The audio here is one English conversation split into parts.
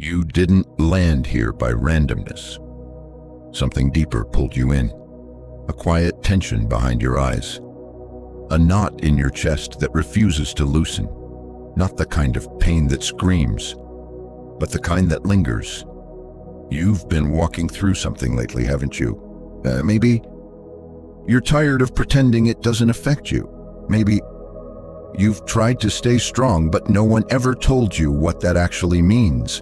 You didn't land here by randomness. Something deeper pulled you in. A quiet tension behind your eyes. A knot in your chest that refuses to loosen. Not the kind of pain that screams, but the kind that lingers. You've been walking through something lately, haven't you? Maybe you're tired of pretending it doesn't affect you. Maybe you've tried to stay strong, but no one ever told you what that actually means.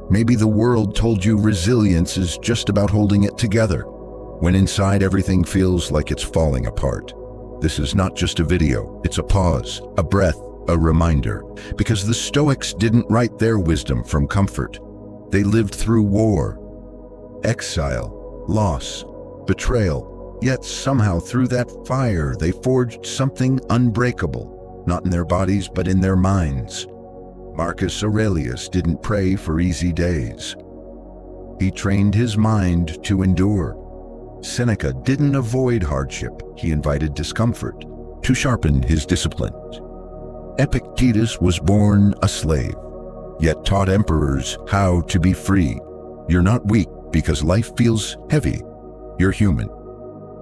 Maybe the world told you resilience is just about holding it together, when inside everything feels like it's falling apart. This is not just a video, it's a pause, a breath, a reminder, because the Stoics didn't write their wisdom from comfort. They lived through war, exile, loss, betrayal, yet somehow through that fire they forged something unbreakable, not in their bodies but in their minds. Marcus Aurelius didn't pray for easy days. He trained his mind to endure. Seneca didn't avoid hardship, he invited discomfort to sharpen his discipline. Epictetus was born a slave, yet taught emperors how to be free. You're not weak because life feels heavy. You're human,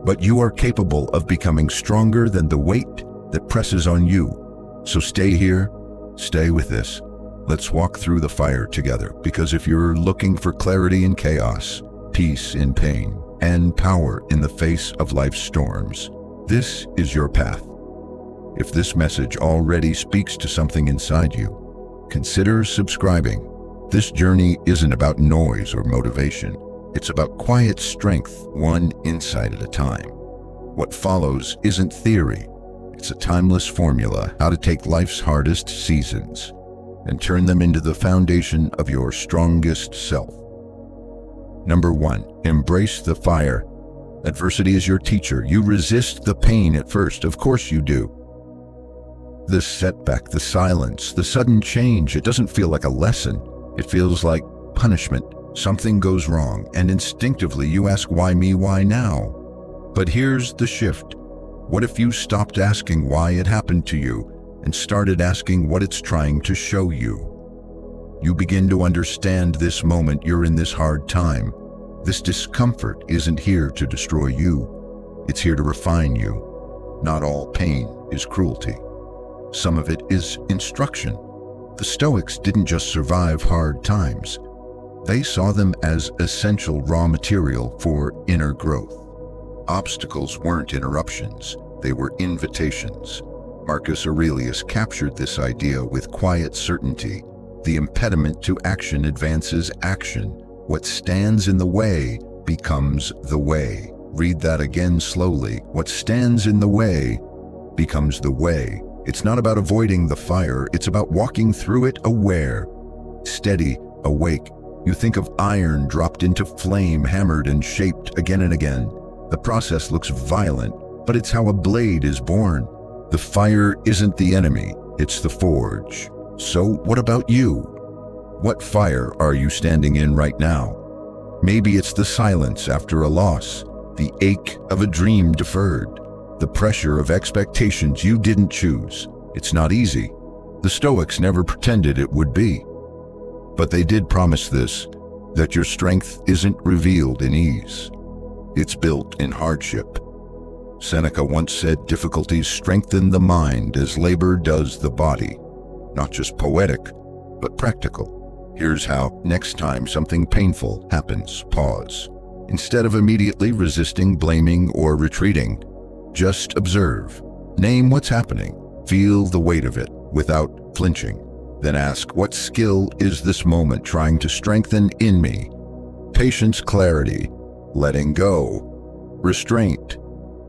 but you are capable of becoming stronger than the weight that presses on you. So stay here, stay with this. Let's walk through the fire together, because if you're looking for clarity in chaos, peace in pain, and power in the face of life's storms, this is your path. If this message already speaks to something inside you, consider subscribing. This journey isn't about noise or motivation. It's about quiet strength, one insight at a time. What follows isn't theory. It's a timeless formula, how to take life's hardest seasons and turn them into the foundation of your strongest self. Number 1, embrace the fire. Adversity is your teacher. You resist the pain at first, of course you do. The setback, the silence, the sudden change, it doesn't feel like a lesson. It feels like punishment. Something goes wrong, and instinctively you ask, why me, why now? But here's the shift. What if you stopped asking why it happened to you and started asking what it's trying to show you? You begin to understand this moment you're in, this hard time. This discomfort isn't here to destroy you. It's here to refine you. Not all pain is cruelty. Some of it is instruction. The Stoics didn't just survive hard times. They saw them as essential raw material for inner growth. Obstacles weren't interruptions, they were invitations. Marcus Aurelius captured this idea with quiet certainty. The impediment to action advances action. What stands in the way becomes the way. Read that again slowly. What stands in the way becomes the way. It's not about avoiding the fire, it's about walking through it aware, steady, awake. You think of iron dropped into flame, hammered and shaped again and again. The process looks violent, but it's how a blade is born. The fire isn't the enemy, it's the forge. So what about you? What fire are you standing in right now? Maybe it's the silence after a loss, the ache of a dream deferred, the pressure of expectations you didn't choose. It's not easy. The Stoics never pretended it would be. But they did promise this, that your strength isn't revealed in ease. It's built in hardship. Seneca once said, difficulties strengthen the mind as labor does the body. Not just poetic, but practical. Here's how. Next time something painful happens, pause. Instead of immediately resisting, blaming, or retreating, just observe. Name what's happening. Feel the weight of it without flinching. Then ask, what skill is this moment trying to strengthen in me? Patience, clarity, letting go, restraint.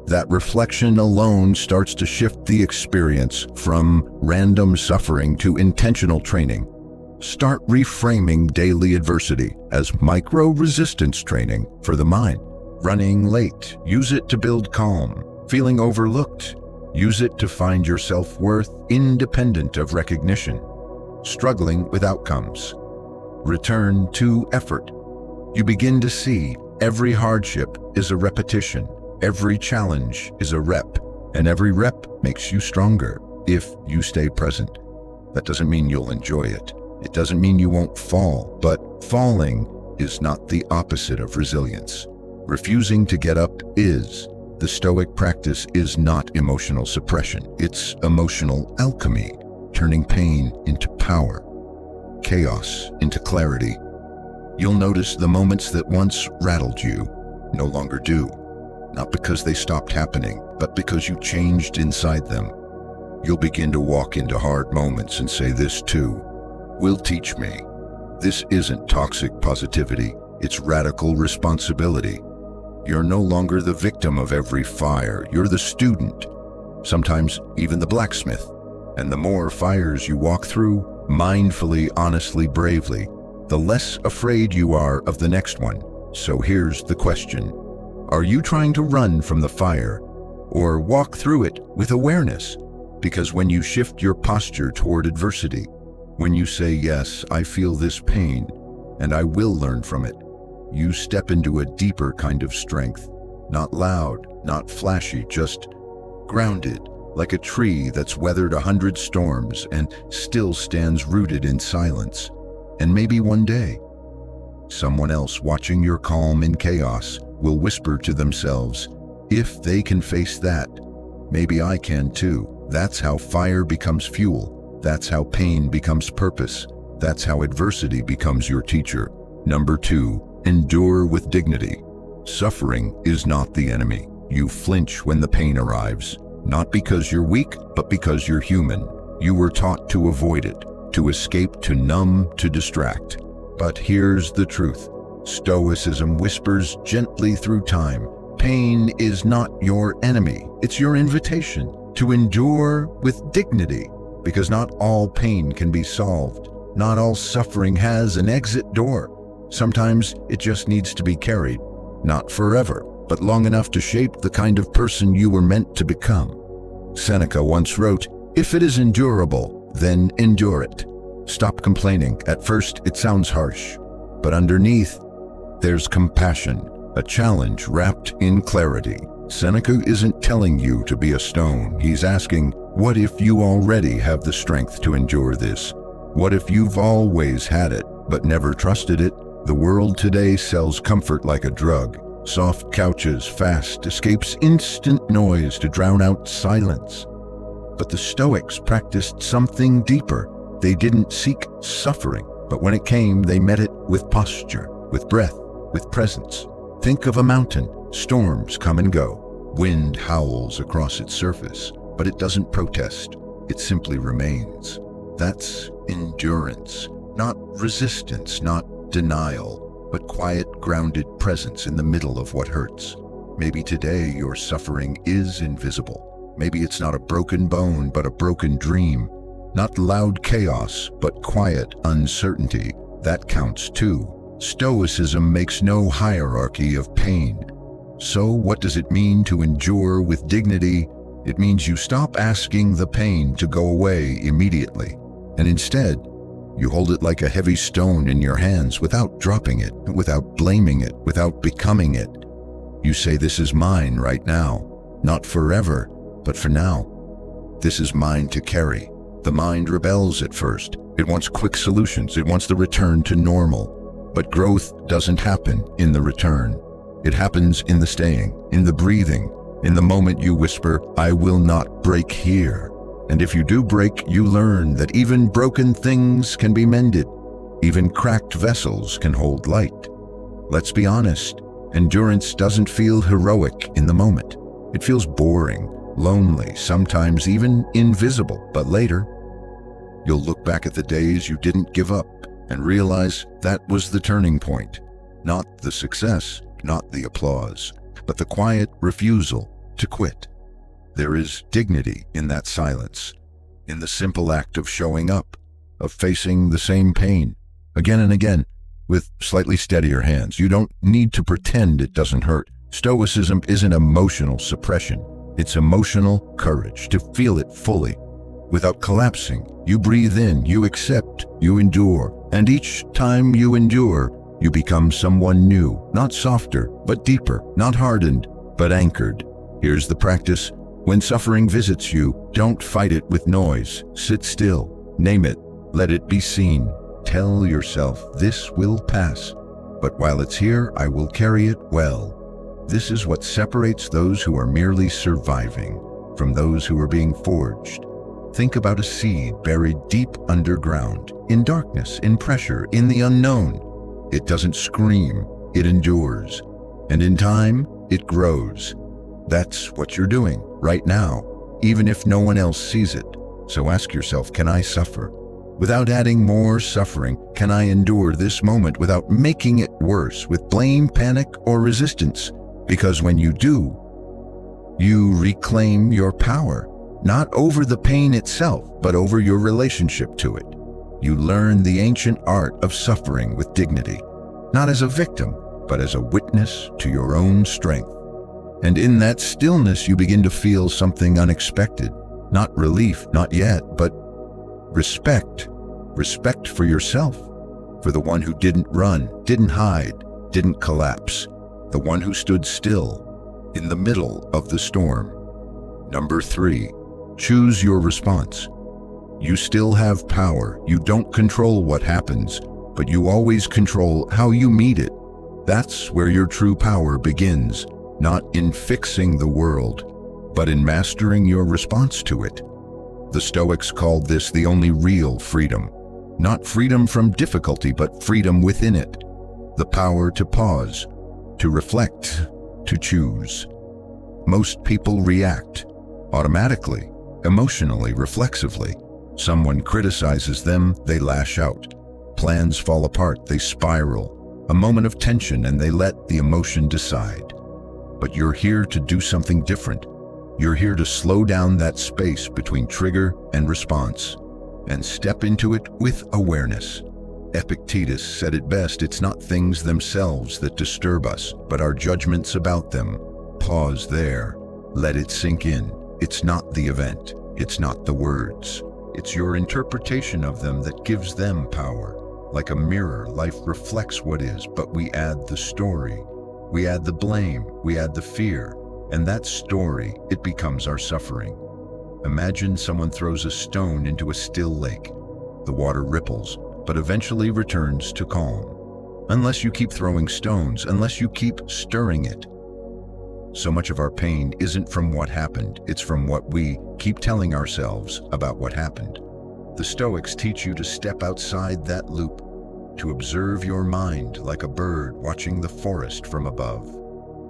That reflection alone starts to shift the experience from random suffering to intentional training. Start reframing daily adversity as micro-resistance training for the mind. Running late, use it to build calm. Feeling overlooked, use it to find your self-worth independent of recognition. Struggling with outcomes, return to effort. You begin to see every hardship is a repetition, every challenge is a rep, and every rep makes you stronger if you stay present. That doesn't mean you'll enjoy it. It doesn't mean you won't fall, but falling is not the opposite of resilience. Refusing to get up is. The Stoic practice is not emotional suppression. It's emotional alchemy, turning pain into power, chaos into clarity. You'll notice the moments that once rattled you no longer do, not because they stopped happening, but because you changed inside them. You'll begin to walk into hard moments and say, "This too will teach me." This isn't toxic positivity, it's radical responsibility. You're no longer the victim of every fire, you're the student, sometimes even the blacksmith. And the more fires you walk through, mindfully, honestly, bravely, the less afraid you are of the next one. So here's the question. Are you trying to run from the fire or walk through it with awareness? Because when you shift your posture toward adversity, when you say, "Yes, I feel this pain, and I will learn from it," you step into a deeper kind of strength. Not loud, not flashy, just grounded, like a tree that's weathered 100 storms and still stands rooted in silence. And maybe one day, someone else watching your calm in chaos will whisper to themselves, "If they can face that, maybe I can too." That's how fire becomes fuel. That's how pain becomes purpose. That's how adversity becomes your teacher. Number 2, endure with dignity. Suffering is not the enemy. You flinch when the pain arrives, not because you're weak, but because you're human. You were taught to avoid it, to escape, to numb, to distract. But here's the truth. Stoicism whispers gently through time. Pain is not your enemy. It's your invitation to endure with dignity, because not all pain can be solved. Not all suffering has an exit door. Sometimes it just needs to be carried, not forever, but long enough to shape the kind of person you were meant to become. Seneca once wrote, "If it is endurable, then endure it." Stop complaining. At first, it sounds harsh, but underneath, there's compassion, a challenge wrapped in clarity. Seneca isn't telling you to be a stone. He's asking, what if you already have the strength to endure this? What if you've always had it, but never trusted it? The world today sells comfort like a drug. Soft couches, fast escapes, instant noise to drown out silence. But the Stoics practiced something deeper. They didn't seek suffering, but when it came, they met it with posture, with breath, with presence. Think of a mountain. Storms come and go. Wind howls across its surface, but it doesn't protest. It simply remains. That's endurance, not resistance, not denial, but quiet, grounded presence in the middle of what hurts. Maybe today your suffering is invisible. Maybe it's not a broken bone, but a broken dream. Not loud chaos, but quiet uncertainty. That counts too. Stoicism makes no hierarchy of pain. So what does it mean to endure with dignity? It means you stop asking the pain to go away immediately, and instead, you hold it like a heavy stone in your hands without dropping it, without blaming it, without becoming it. You say, "This is mine right now, not forever, but for now. This is mine to carry." The mind rebels at first. It wants quick solutions. It wants the return to normal. But growth doesn't happen in the return. It happens in the staying, in the breathing, in the moment you whisper, "I will not break here." And if you do break, you learn that even broken things can be mended. Even cracked vessels can hold light. Let's be honest, endurance doesn't feel heroic in the moment. It feels boring, lonely, sometimes even invisible. But later, you'll look back at the days you didn't give up and realize that was the turning point. Not the success, not the applause, but the quiet refusal to quit. There is dignity in that silence, in the simple act of showing up, of facing the same pain, again and again, with slightly steadier hands. You don't need to pretend it doesn't hurt. Stoicism isn't emotional suppression. It's emotional courage, to feel it fully. Without collapsing, you breathe in, you accept, you endure. And each time you endure, you become someone new, not softer, but deeper, not hardened, but anchored. Here's the practice. When suffering visits you, don't fight it with noise. Sit still, name it, let it be seen. Tell yourself, this will pass, but while it's here, I will carry it well. This is what separates those who are merely surviving from those who are being forged. Think about a seed buried deep underground, in darkness, in pressure, in the unknown. It doesn't scream, it endures. And in time, it grows. That's what you're doing right now, even if no one else sees it. So ask yourself, can I suffer without adding more suffering? Can I endure this moment without making it worse with blame, panic, or resistance? Because when you do, you reclaim your power, not over the pain itself, but over your relationship to it. You learn the ancient art of suffering with dignity, not as a victim, but as a witness to your own strength. And in that stillness, you begin to feel something unexpected. Not relief, not yet, but respect. Respect for yourself, for the one who didn't run, didn't hide, didn't collapse, the one who stood still in the middle of the storm. Number 3, choose your response. You still have power. You don't control what happens, but you always control how you meet it. That's where your true power begins, not in fixing the world, but in mastering your response to it. The Stoics called this the only real freedom. Not freedom from difficulty, but freedom within it. The power to pause, to reflect, to choose. Most people react automatically, emotionally, reflexively. Someone criticizes them, they lash out. Plans fall apart, they spiral. A moment of tension and they let the emotion decide. But you're here to do something different. You're here to slow down that space between trigger and response and step into it with awareness. Epictetus said it best, it's not things themselves that disturb us, but our judgments about them. Pause there. Let it sink in. It's not the event. It's not the words. It's your interpretation of them that gives them power. Like a mirror, life reflects what is, but we add the story. We add the blame. We add the fear. And that story, it becomes our suffering. Imagine someone throws a stone into a still lake. The water ripples, but eventually returns to calm. Unless you keep throwing stones, unless you keep stirring it. So much of our pain isn't from what happened, it's from what we keep telling ourselves about what happened. The Stoics teach you to step outside that loop, to observe your mind like a bird watching the forest from above,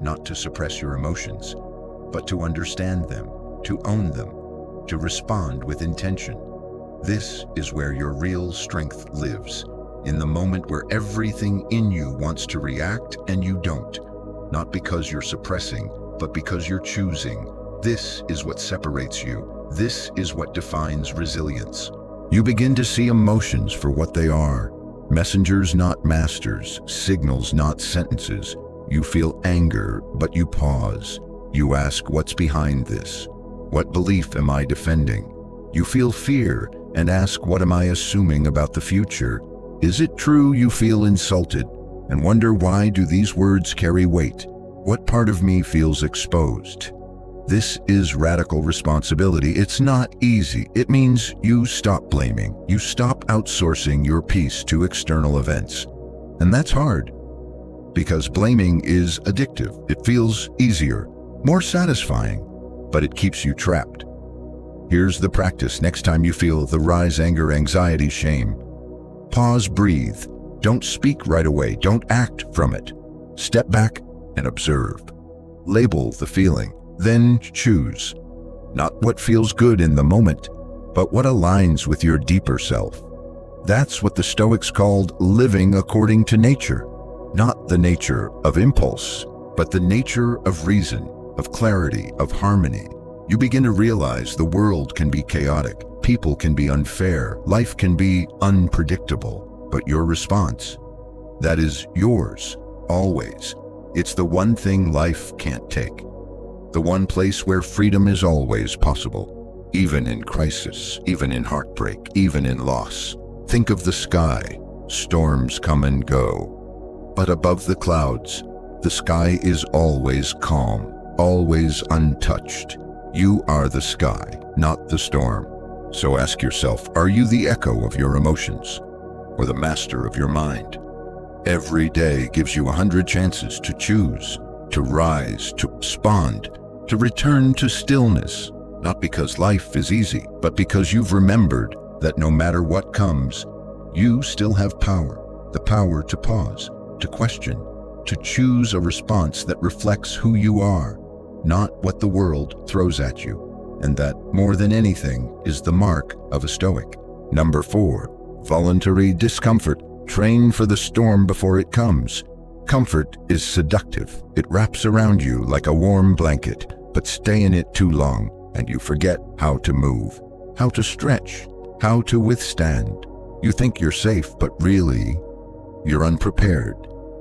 not to suppress your emotions, but to understand them, to own them, to respond with intention. This is where your real strength lives, in the moment where everything in you wants to react and you don't. Not because you're suppressing, but because you're choosing. This is what separates you. This is what defines resilience. You begin to see emotions for what they are. Messengers, not masters. Signals, not sentences. You feel anger, but you pause. You ask, what's behind this? What belief am I defending? You feel fear and ask, what am I assuming about the future? Is it true you feel insulted? And wonder, why do these words carry weight? What part of me feels exposed? This is radical responsibility. It's not easy. It means you stop blaming. You stop outsourcing your peace to external events. And that's hard, because blaming is addictive. It feels easier, more satisfying, but it keeps you trapped. Here's the practice next time you feel the rise, anger, anxiety, shame. Pause, breathe. Don't speak right away. Don't act from it. Step back and observe. Label the feeling, then choose. Not what feels good in the moment, but what aligns with your deeper self. That's what the Stoics called living according to nature. Not the nature of impulse, but the nature of reason, of clarity, of harmony. You begin to realize the world can be chaotic, people can be unfair, life can be unpredictable. But your response, that is yours, always. It's the one thing life can't take. The one place where freedom is always possible, even in crisis, even in heartbreak, even in loss. Think of the sky. Storms come and go. But above the clouds, the sky is always calm, always untouched. You are the sky, not the storm. So ask yourself, are you the echo of your emotions? or the master of your mind. Every day gives you 100 chances to choose, to rise, to respond, to return to stillness, not because life is easy, but because you've remembered that no matter what comes, you still have power, the power to pause, to question, to choose a response that reflects who you are, not what the world throws at you. And that, more than anything, is the mark of a Stoic. Number 4, voluntary discomfort. Train for the storm before it comes. Comfort is seductive. It wraps around you like a warm blanket, but stay in it too long, and you forget how to move, how to stretch, how to withstand. You think you're safe, but really, you're unprepared.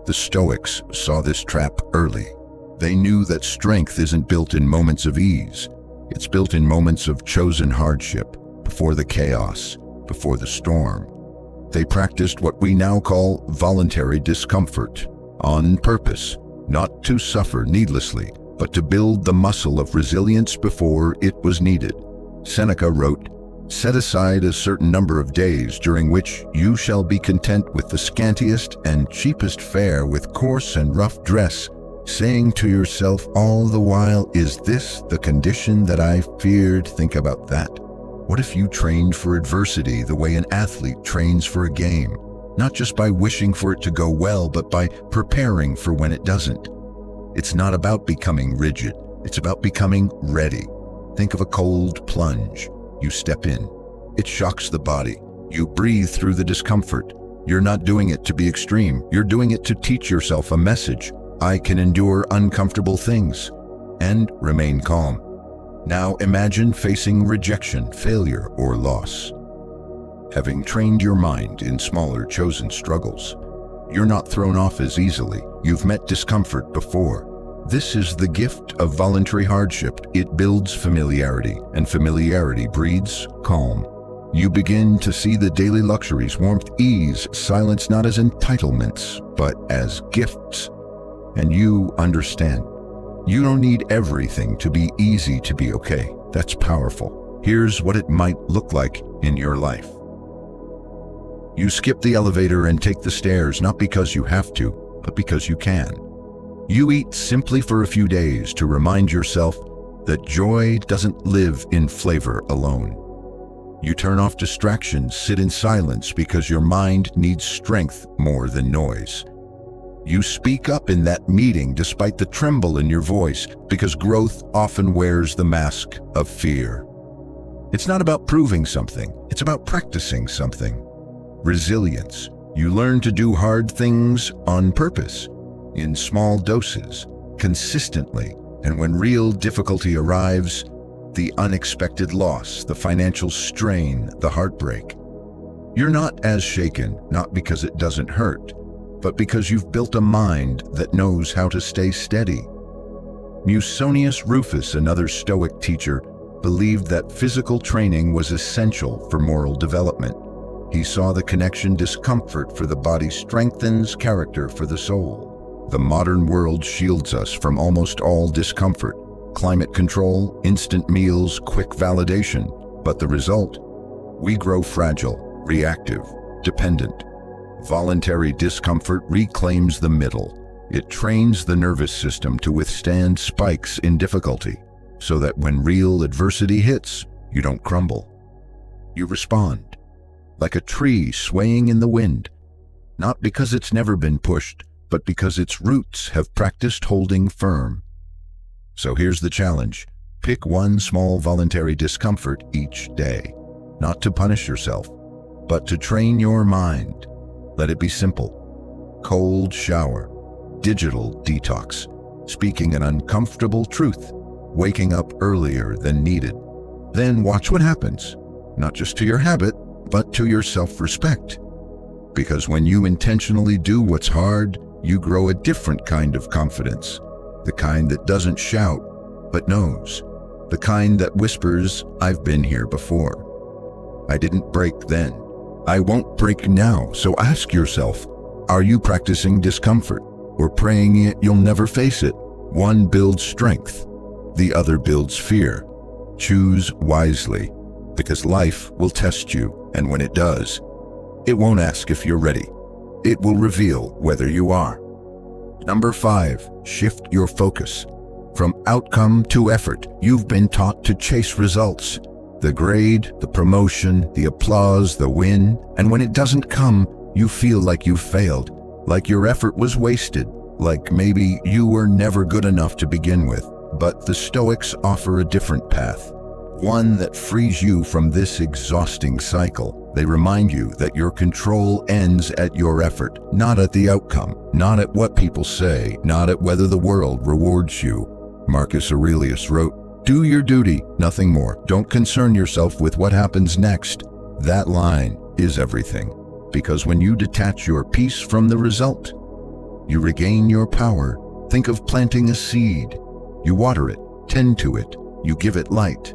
The Stoics saw this trap early. They knew that strength isn't built in moments of ease. It's built in moments of chosen hardship, before the chaos, before the storm. They practiced what we now call voluntary discomfort, on purpose, not to suffer needlessly, but to build the muscle of resilience before it was needed. Seneca wrote, "Set aside a certain number of days during which you shall be content with the scantiest and cheapest fare, with coarse and rough dress, saying to yourself all the while, is this the condition that I feared? Think about that. What if you trained for adversity the way an athlete trains for a game, not just by wishing for it to go well, but by preparing for when it doesn't? It's not about becoming rigid, it's about becoming ready. Think of a cold plunge. You step in. It shocks the body. You breathe through the discomfort. You're not doing it to be extreme. You're doing it to teach yourself a message. I can endure uncomfortable things and remain calm. Now imagine facing rejection, failure, or loss. Having trained your mind in smaller chosen struggles, you're not thrown off as easily. You've met discomfort before. This is the gift of voluntary hardship. It builds familiarity, and familiarity breeds calm. You begin to see the daily luxuries, warmth, ease, silence, not as entitlements, but as gifts. And you understand. You don't need everything to be easy to be okay. That's powerful. Here's what it might look like in your life. You skip the elevator and take the stairs, not because you have to, but because you can. You eat simply for a few days to remind yourself that joy doesn't live in flavor alone. You turn off distractions, sit in silence because your mind needs strength more than noise. You speak up in that meeting despite the tremble in your voice, because growth often wears the mask of fear. It's not about proving something, it's about practicing something. Resilience. You learn to do hard things on purpose, in small doses, consistently, and when real difficulty arrives, the unexpected loss, the financial strain, the heartbreak, you're not as shaken, not because it doesn't hurt, but because you've built a mind that knows how to stay steady. Musonius Rufus, another Stoic teacher, believed that physical training was essential for moral development. He saw the connection: discomfort for the body strengthens character for the soul. The modern world shields us from almost all discomfort. Climate control, instant meals, quick validation. But the result? We grow fragile, reactive, dependent. Voluntary discomfort reclaims the middle. It trains the nervous system to withstand spikes in difficulty, so that when real adversity hits, you don't crumble. You respond, like a tree swaying in the wind, not because it's never been pushed, but because its roots have practiced holding firm. So here's the challenge. Pick one small voluntary discomfort each day, not to punish yourself, but to train your mind. Let it be simple. Cold shower, digital detox, speaking an uncomfortable truth, waking up earlier than needed. Then watch what happens, not just to your habit, but to your self-respect. Because when you intentionally do what's hard, you grow a different kind of confidence. The kind that doesn't shout, but knows. The kind that whispers, I've been here before. I didn't break then. I won't break now. So ask yourself, are you practicing discomfort or praying it you'll never face it? One builds strength, the other builds fear. Choose wisely, because life will test you, and when it does, It won't ask if you're ready. It will reveal whether you are. Number 5, shift your focus. From outcome to effort, you've been taught to chase results. The grade, the promotion, the applause, the win, and when it doesn't come, you feel like you failed, like your effort was wasted, like maybe you were never good enough to begin with. But the Stoics offer a different path, one that frees you from this exhausting cycle. They remind you that your control ends at your effort, not at the outcome, not at what people say, not at whether the world rewards you. Marcus Aurelius wrote, "Do your duty, nothing more. Don't concern yourself with what happens next." That line is everything, because when you detach your peace from the result, you regain your power. Think of planting a seed. You water it, tend to it, you give it light.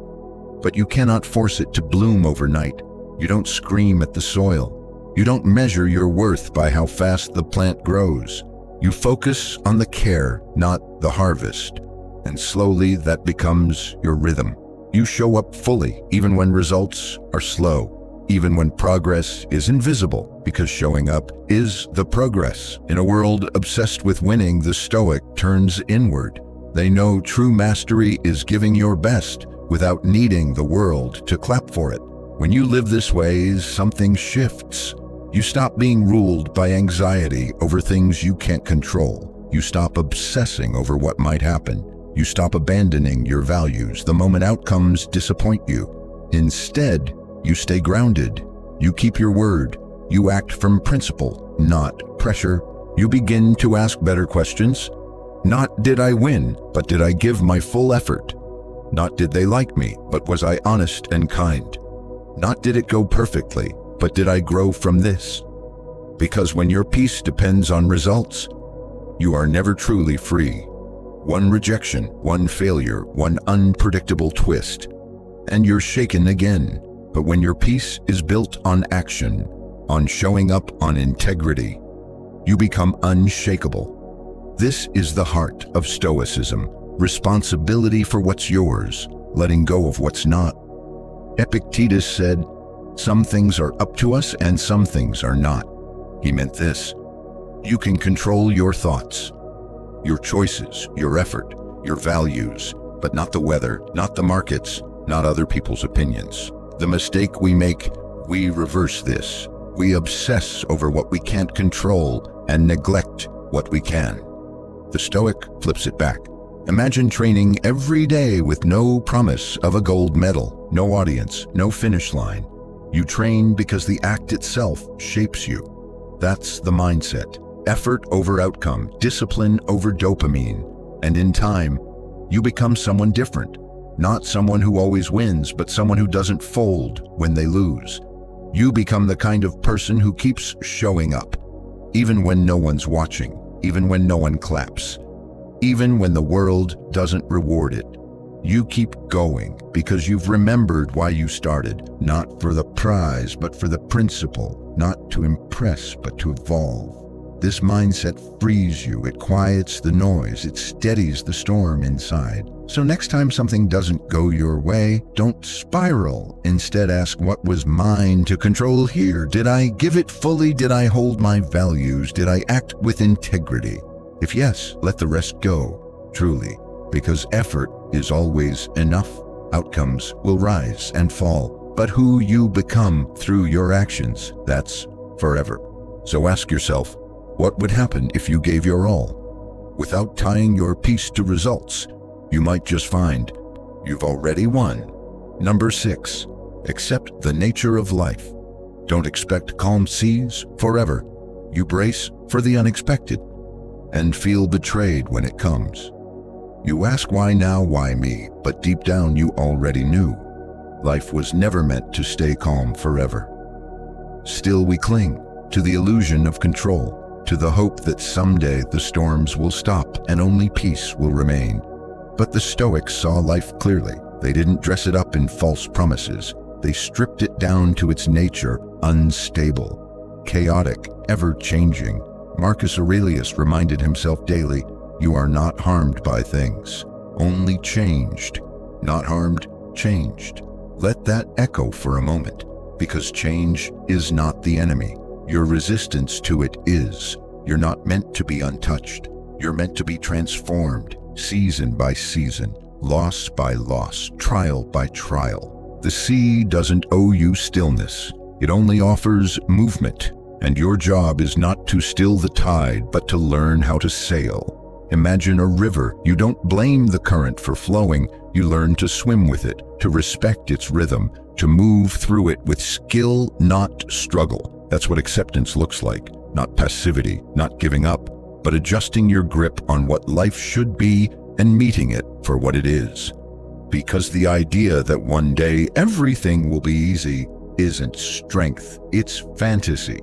But you cannot force it to bloom overnight. You don't scream at the soil. You don't measure your worth by how fast the plant grows. You focus on the care, not the harvest. And slowly that becomes your rhythm. You show up fully, even when results are slow, even when progress is invisible, because showing up is the progress. In a world obsessed with winning, the Stoic turns inward. They know true mastery is giving your best without needing the world to clap for it. When you live this way, something shifts. You stop being ruled by anxiety over things you can't control. You stop obsessing over what might happen. You stop abandoning your values the moment outcomes disappoint you. Instead, you stay grounded. You keep your word. You act from principle, not pressure. You begin to ask better questions. Not did I win, but did I give my full effort? Not did they like me, but was I honest and kind? Not did it go perfectly, but did I grow from this? Because when your peace depends on results, you are never truly free. One rejection, one failure, one unpredictable twist, and you're shaken again. But when your peace is built on action, on showing up, on integrity, you become unshakable. This is the heart of Stoicism: responsibility for what's yours, letting go of what's not. Epictetus said, "Some things are up to us and some things are not." He meant this: you can control your thoughts, your choices, your effort, your values, but not the weather, not the markets, not other people's opinions. The mistake we make, we reverse this. We obsess over what we can't control and neglect what we can. The Stoic flips it back. Imagine training every day with no promise of a gold medal, no audience, no finish line. You train because the act itself shapes you. That's the mindset. Effort over outcome, discipline over dopamine. And in time, you become someone different. Not someone who always wins, but someone who doesn't fold when they lose. You become the kind of person who keeps showing up, even when no one's watching, even when no one claps, even when the world doesn't reward it. You keep going because you've remembered why you started, not for the prize, but for the principle, not to impress, but to evolve. This mindset frees you, it quiets the noise, it steadies the storm inside. So next time something doesn't go your way, don't spiral. Instead, ask, what was mine to control here? Did I give it fully? Did I hold my values? Did I act with integrity? If yes, let the rest go, truly, because effort is always enough. Outcomes will rise and fall, but who you become through your actions, that's forever. So ask yourself, what would happen if you gave your all? Without tying your peace to results, you might just find you've already won. Number 6, accept the nature of life. Don't expect calm seas forever. You brace for the unexpected and feel betrayed when it comes. You ask why now, why me, but deep down you already knew. Life was never meant to stay calm forever. Still we cling to the illusion of control, to the hope that someday the storms will stop and only peace will remain. But the Stoics saw life clearly. They didn't dress it up in false promises. They stripped it down to its nature: unstable, chaotic, ever-changing. Marcus Aurelius reminded himself daily, you are not harmed by things, only changed. Not harmed, changed. Let that echo for a moment. Because change is not the enemy. Your resistance to it is. You're not meant to be untouched. You're meant to be transformed, season by season, loss by loss, trial by trial. The sea doesn't owe you stillness. It only offers movement. And your job is not to still the tide, but to learn how to sail. Imagine a river. You don't blame the current for flowing. You learn to swim with it, to respect its rhythm, to move through it with skill, not struggle. That's what acceptance looks like. Not passivity, not giving up, but adjusting your grip on what life should be and meeting it for what it is. Because the idea that one day everything will be easy isn't strength, it's fantasy.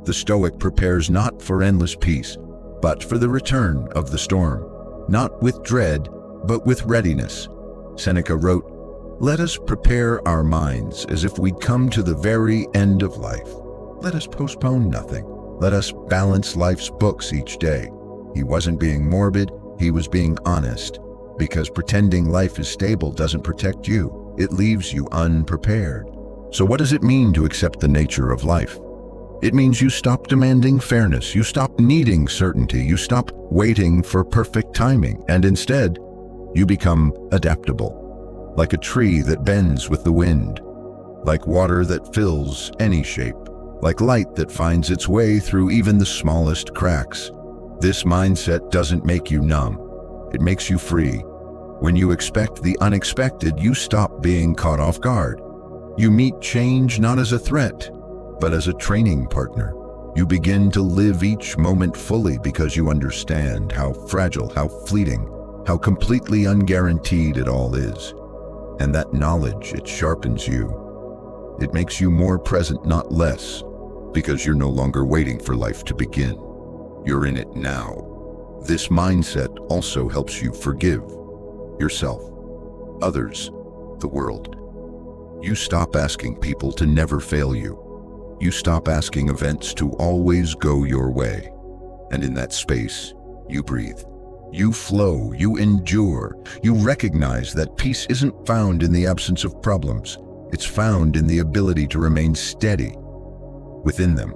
The Stoic prepares not for endless peace, but for the return of the storm, not with dread, but with readiness. Seneca wrote, "Let us prepare our minds as if we'd come to the very end of life. Let us postpone nothing. Let us balance life's books each day." He wasn't being morbid, he was being honest, because pretending life is stable doesn't protect you. It leaves you unprepared. So what does it mean to accept the nature of life? It means you stop demanding fairness, you stop needing certainty, you stop waiting for perfect timing, and instead, you become adaptable. Like a tree that bends with the wind, like water that fills any shape, like light that finds its way through even the smallest cracks. This mindset doesn't make you numb, it makes you free. When you expect the unexpected, you stop being caught off guard. You meet change not as a threat, but as a training partner. You begin to live each moment fully because you understand how fragile, how fleeting, how completely unguaranteed it all is. And that knowledge, it sharpens you. It makes you more present, not less, because you're no longer waiting for life to begin. You're in it now. This mindset also helps you forgive yourself, others, the world. You stop asking people to never fail you. You stop asking events to always go your way. And in that space, you breathe. You flow, you endure. You recognize that peace isn't found in the absence of problems. It's found in the ability to remain steady within them.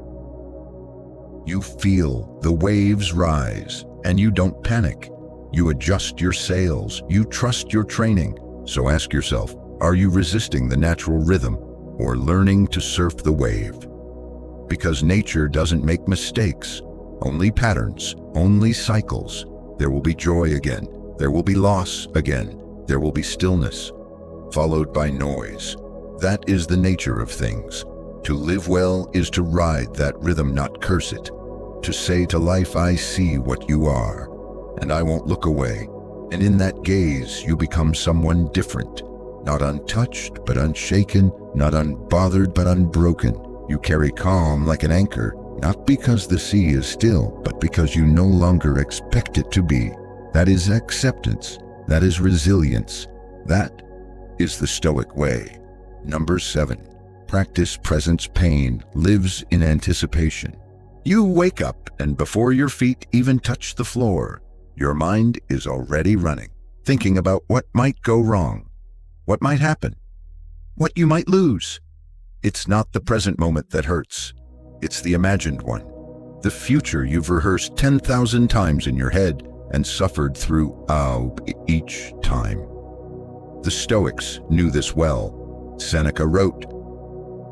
You feel the waves rise, and you don't panic. You adjust your sails. You trust your training. So ask yourself, are you resisting the natural rhythm or learning to surf the wave? Because nature doesn't make mistakes, only patterns, only cycles. There will be joy again, there will be loss again, there will be stillness, followed by noise. That is the nature of things. To live well is to ride that rhythm, not curse it. To say to life, I see what you are, and I won't look away. And in that gaze, you become someone different, not untouched, but unshaken, not unbothered, but unbroken. You carry calm like an anchor, not because the sea is still, but because you no longer expect it to be. That is acceptance. That is resilience. That is the Stoic way. Number 7, practice presence. Pain lives in anticipation. You wake up, and before your feet even touch the floor, your mind is already running, thinking about what might go wrong, what might happen, what you might lose. It's not the present moment that hurts. It's the imagined one. The future you've rehearsed 10,000 times in your head and suffered through each time. The Stoics knew this well. Seneca wrote,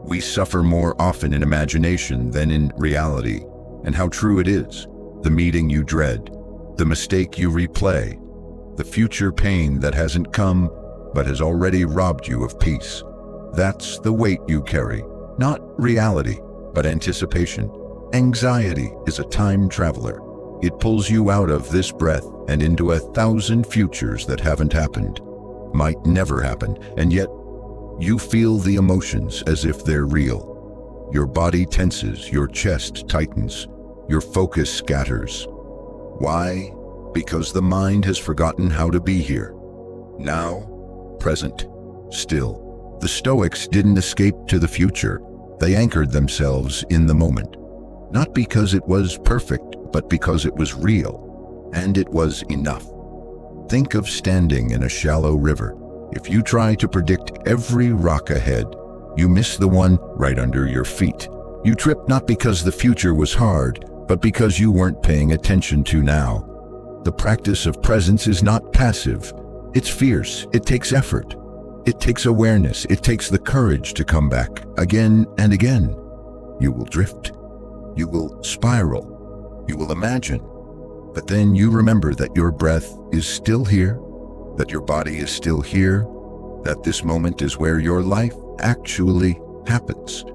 "We suffer more often in imagination than in reality." And how true it is. The meeting you dread, the mistake you replay, the future pain that hasn't come but has already robbed you of peace. That's the weight you carry, not reality, but anticipation. Anxiety is a time traveler. It pulls you out of this breath and into 1,000 futures that haven't happened, might never happen, and yet you feel the emotions as if they're real. Your body tenses, your chest tightens, your focus scatters. Why? Because the mind has forgotten how to be here. Now, present, still. The Stoics didn't escape to the future. They anchored themselves in the moment. Not because it was perfect, but because it was real. And it was enough. Think of standing in a shallow river. If you try to predict every rock ahead, You miss the one right under your feet. You trip not because the future was hard, but because you weren't paying attention to now. The practice of presence is not passive. It's fierce. It takes effort. It takes awareness. It takes the courage to come back again and again. You will drift. You will spiral. You will imagine. But then you remember that your breath is still here, that your body is still here, that this moment is where your life actually happens.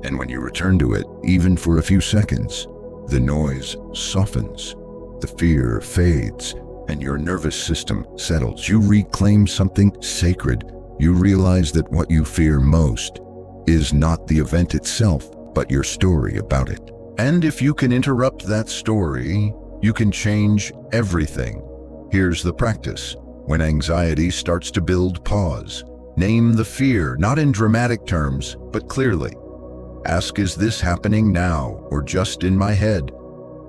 And when you return to it, even for a few seconds, the noise softens, the fear fades, and your nervous system settles. You reclaim something sacred. You realize that what you fear most is not the event itself, but your story about it. And if you can interrupt that story, you can change everything. Here's the practice. When anxiety starts to build, pause. Name the fear, not in dramatic terms, but clearly. Ask, is this happening now or just in my head?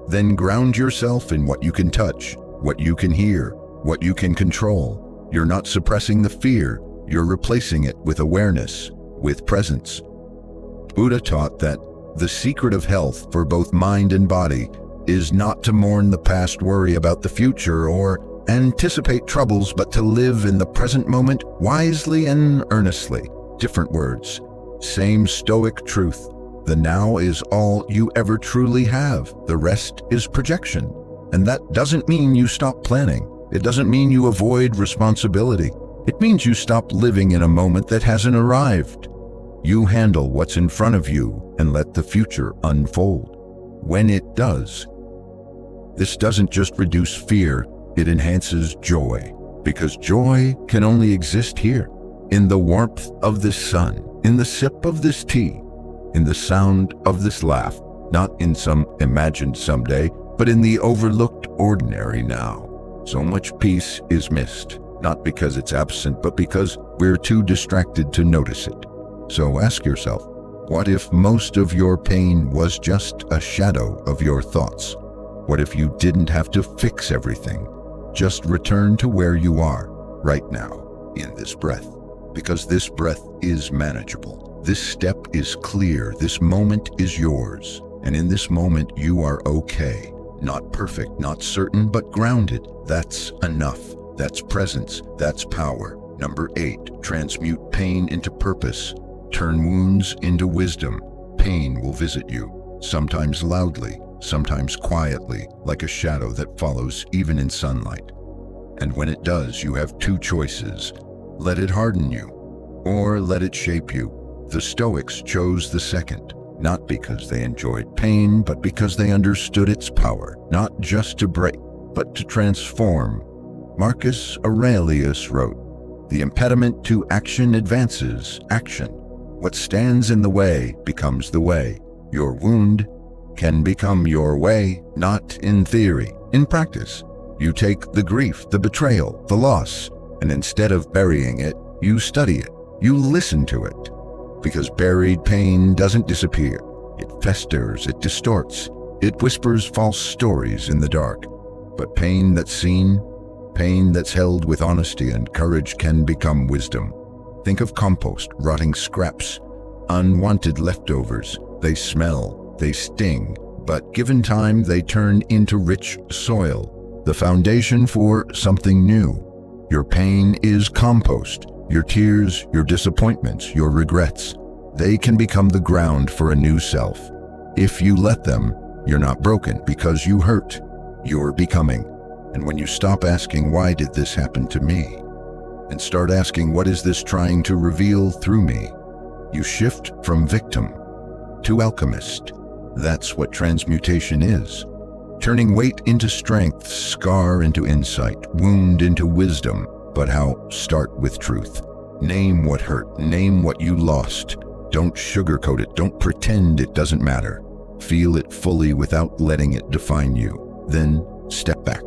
Then ground yourself in what you can touch, what you can hear, what you can control. You're not suppressing the fear, you're replacing it with awareness, with presence. Buddha taught that the secret of health for both mind and body is not to mourn the past, worry about the future, or anticipate troubles, but to live in the present moment wisely and earnestly. Different words, same Stoic truth. The now is all you ever truly have. The rest is projection. And that doesn't mean you stop planning. It doesn't mean you avoid responsibility. It means you stop living in a moment that hasn't arrived. You handle what's in front of you and let the future unfold. When it does, this doesn't just reduce fear, it enhances joy, because joy can only exist here, in the warmth of this sun, in the sip of this tea, in the sound of this laugh, not in some imagined someday, but in the overlooked ordinary now. So much peace is missed, not because it's absent, but because we're too distracted to notice it. So ask yourself, what if most of your pain was just a shadow of your thoughts? What if you didn't have to fix everything? Just return to where you are, right now, in this breath. Because this breath is manageable. This step is clear. This moment is yours. And in this moment, you are okay. Not perfect, not certain, but grounded. That's enough. That's presence. That's power. Number 8, transmute pain into purpose. Turn wounds into wisdom. Pain will visit you, sometimes loudly, sometimes quietly, like a shadow that follows even in sunlight. And when it does, you have two choices. Let it harden you, or let it shape you. The Stoics chose the second, not because they enjoyed pain, but because they understood its power, not just to break, but to transform. Marcus Aurelius wrote, "The impediment to action advances action. What stands in the way becomes the way. Your wound can become your way, not in theory, in practice. You take the grief, the betrayal, the loss, and instead of burying it, you study it. You listen to it. Because buried pain doesn't disappear. It festers, it distorts, it whispers false stories in the dark. But pain that's seen, pain that's held with honesty and courage can become wisdom. Think of compost, rotting scraps, unwanted leftovers. They smell, they sting, but given time, they turn into rich soil, the foundation for something new. Your pain is compost. Your tears, your disappointments, your regrets. They can become the ground for a new self. If you let them, you're not broken because you hurt. You're becoming. And when you stop asking, why did this happen to me? And start asking, what is this trying to reveal through me? You shift from victim to alchemist. That's what transmutation is. Turning weight into strength, scar into insight, wound into wisdom. But how? Start with truth. Name what hurt. Name what you lost. Don't sugarcoat it. Don't pretend it doesn't matter. Feel it fully without letting it define you. Then step back.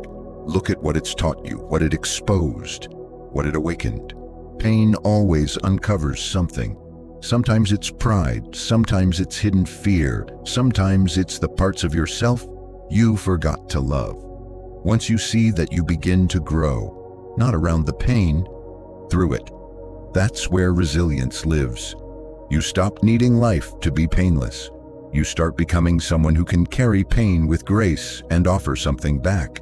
Look at what it's taught you, what it exposed, what it awakened. Pain always uncovers something. Sometimes it's pride. Sometimes it's hidden fear. Sometimes it's the parts of yourself you forgot to love. Once you see that, you begin to grow. Not around the pain, through it. That's where resilience lives. You stop needing life to be painless. You start becoming someone who can carry pain with grace and offer something back.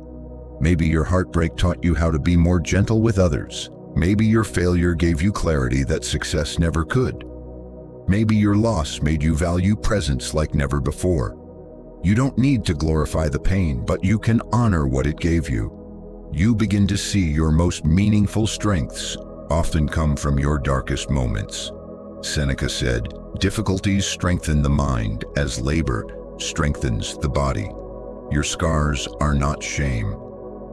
Maybe your heartbreak taught you how to be more gentle with others. Maybe your failure gave you clarity that success never could. Maybe your loss made you value presence like never before. You don't need to glorify the pain, but you can honor what it gave you. You begin to see your most meaningful strengths often come from your darkest moments. Seneca said, "Difficulties strengthen the mind as labor strengthens the body." Your scars are not shame.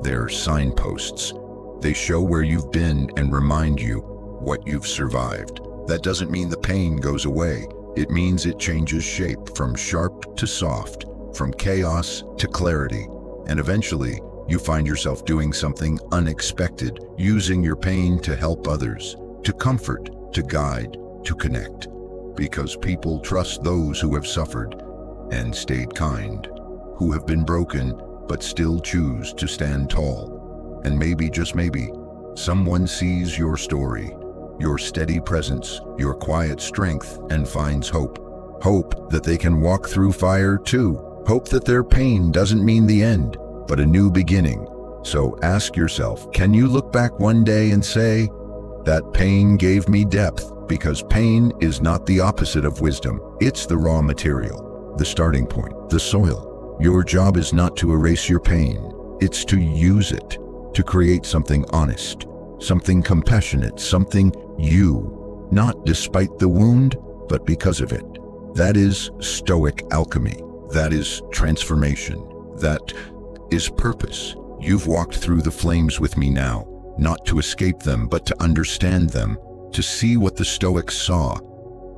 They're signposts. They show where you've been and remind you what you've survived. That doesn't mean the pain goes away. It means it changes shape from sharp to soft, from chaos to clarity. And eventually, you find yourself doing something unexpected, using your pain to help others, to comfort, to guide, to connect. Because people trust those who have suffered and stayed kind, who have been broken but still choose to stand tall. And maybe, just maybe, someone sees your story, your steady presence, your quiet strength, and finds hope. Hope that they can walk through fire too. Hope that their pain doesn't mean the end, but a new beginning. So ask yourself, can you look back one day and say, that pain gave me depth? Because pain is not the opposite of wisdom. It's the raw material, the starting point, the soil. Your job is not to erase your pain. It's to use it, to create something honest, something compassionate, something you, not despite the wound, but because of it. That is Stoic alchemy. That is transformation. That is purpose. You've walked through the flames with me now, not to escape them, but to understand them, to see what the Stoics saw.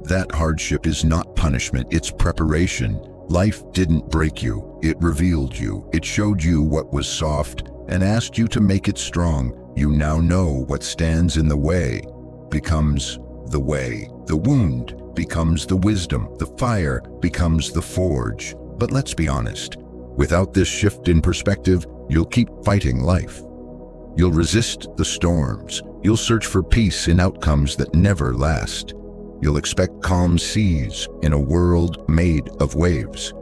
That hardship is not punishment, it's preparation. Life didn't break you, it revealed you. It showed you what was soft and asked you to make it strong. You now know what stands in the way becomes the way. The wound becomes the wisdom. The fire becomes the forge. But let's be honest, without this shift in perspective, you'll keep fighting life. You'll resist the storms. You'll search for peace in outcomes that never last. You'll expect calm seas in a world made of waves.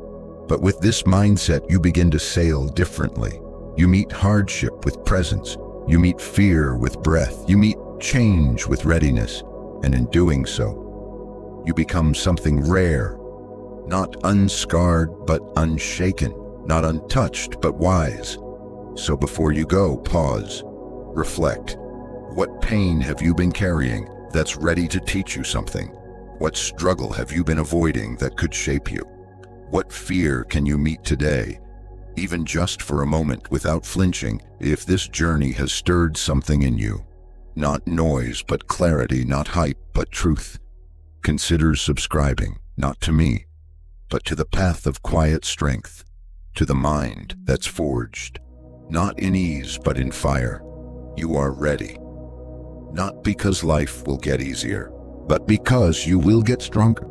But with this mindset, you begin to sail differently. You meet hardship with presence. You meet fear with breath. You meet change with readiness. And in doing so, you become something rare. Not unscarred, but unshaken. Not untouched, but wise. So before you go, pause. Reflect. What pain have you been carrying that's ready to teach you something? What struggle have you been avoiding that could shape you? What fear can you meet today, even just for a moment without flinching, if this journey has stirred something in you? Not noise, but clarity, not hype, but truth. Consider subscribing, not to me, but to the path of quiet strength, to the mind that's forged, not in ease, but in fire. You are ready. Not because life will get easier, but because you will get stronger.